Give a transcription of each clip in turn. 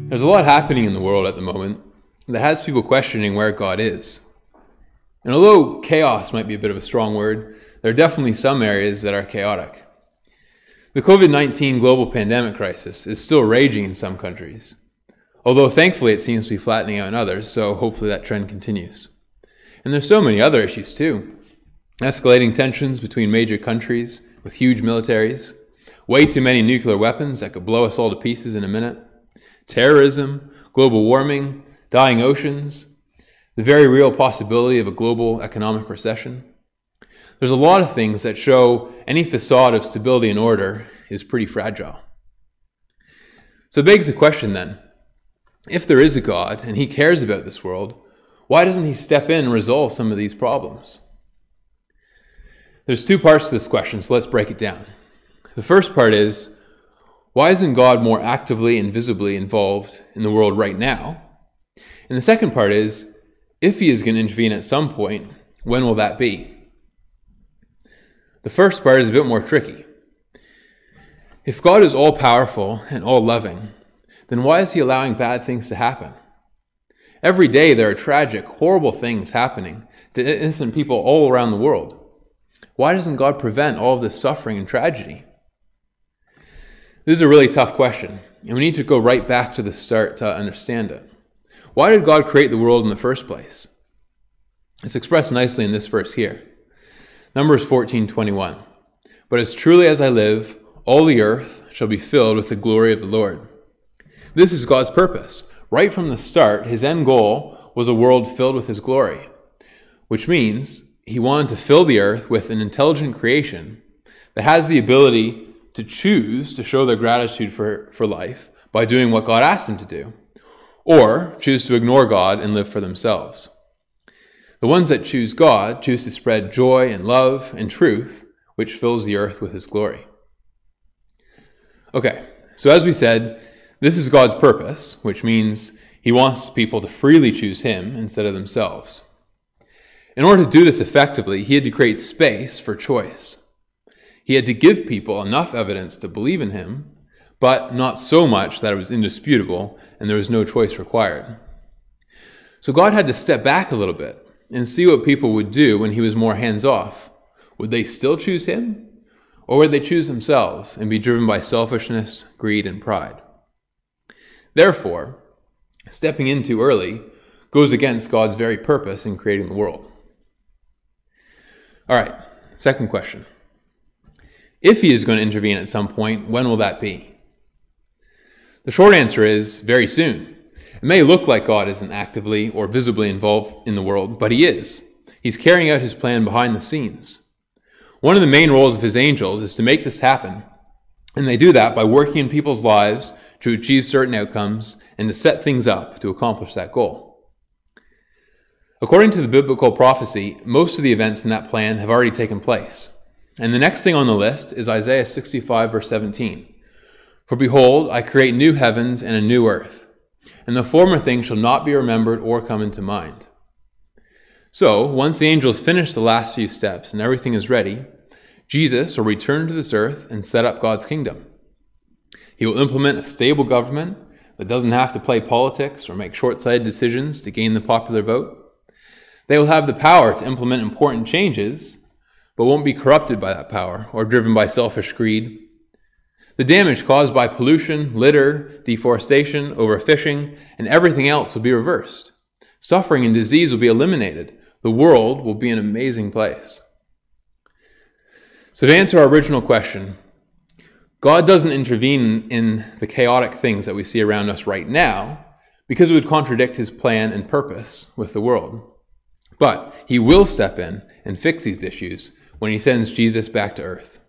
There's a lot happening in the world at the moment that has people questioning where God is. And although chaos might be a bit of a strong word, there are definitely some areas that are chaotic. The COVID-19 global pandemic crisis is still raging in some countries, although thankfully it seems to be flattening out in others, so hopefully that trend continues. And there's so many other issues too. Escalating tensions between major countries with huge militaries, way too many nuclear weapons that could blow us all to pieces in a minute, terrorism, global warming, dying oceans, the very real possibility of a global economic recession. There's a lot of things that show any facade of stability and order is pretty fragile. So it begs the question then, if there is a God and he cares about this world, why doesn't he step in and resolve some of these problems? There's two parts to this question, so let's break it down. The first part is, why isn't God more actively and visibly involved in the world right now? And the second part is, if he is going to intervene at some point, when will that be? The first part is a bit more tricky. If God is all-powerful and all-loving, then why is he allowing bad things to happen? Every day there are tragic, horrible things happening to innocent people all around the world. Why doesn't God prevent all of this suffering and tragedy? This is a really tough question, and we need to go right back to the start to understand it. Why did God create the world in the first place? It's expressed nicely in this verse here. Numbers 14:21. But as truly as I live, all the earth shall be filled with the glory of the Lord. This is God's purpose. Right from the start, his end goal was a world filled with his glory, which means he wanted to fill the earth with an intelligent creation that has the ability to choose to show their gratitude for life by doing what God asked them to do, or choose to ignore God and live for themselves. The ones that choose God choose to spread joy and love and truth, which fills the earth with his glory. Okay, so as we said, this is God's purpose, which means he wants people to freely choose him instead of themselves. In order to do this effectively, he had to create space for choice. He had to give people enough evidence to believe in him, but not so much that it was indisputable and there was no choice required. So God had to step back a little bit and see what people would do when he was more hands-off. Would they still choose him? Or would they choose themselves and be driven by selfishness, greed, and pride? Therefore, stepping in too early goes against God's very purpose in creating the world. All right, second question. If he is going to intervene at some point, when will that be? The short answer is very soon. It may look like God isn't actively or visibly involved in the world, but he is. He's carrying out his plan behind the scenes. One of the main roles of his angels is to make this happen, and they do that by working in people's lives to achieve certain outcomes and to set things up to accomplish that goal. According to the biblical prophecy, most of the events in that plan have already taken place. And the next thing on the list is Isaiah 65, verse 17. For behold, I create new heavens and a new earth, and the former things shall not be remembered or come into mind. So, once the angels finish the last few steps and everything is ready, Jesus will return to this earth and set up God's kingdom. He will implement a stable government that doesn't have to play politics or make short-sighted decisions to gain the popular vote. They will have the power to implement important changes, but won't be corrupted by that power or driven by selfish greed. The damage caused by pollution, litter, deforestation, overfishing, and everything else will be reversed. Suffering and disease will be eliminated. The world will be an amazing place. So to answer our original question, God doesn't intervene in the chaotic things that we see around us right now because it would contradict his plan and purpose with the world. But he will step in and fix these issues when he sends Jesus back to earth.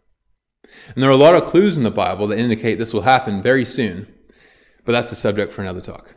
And there are a lot of clues in the Bible that indicate this will happen very soon, but that's the subject for another talk.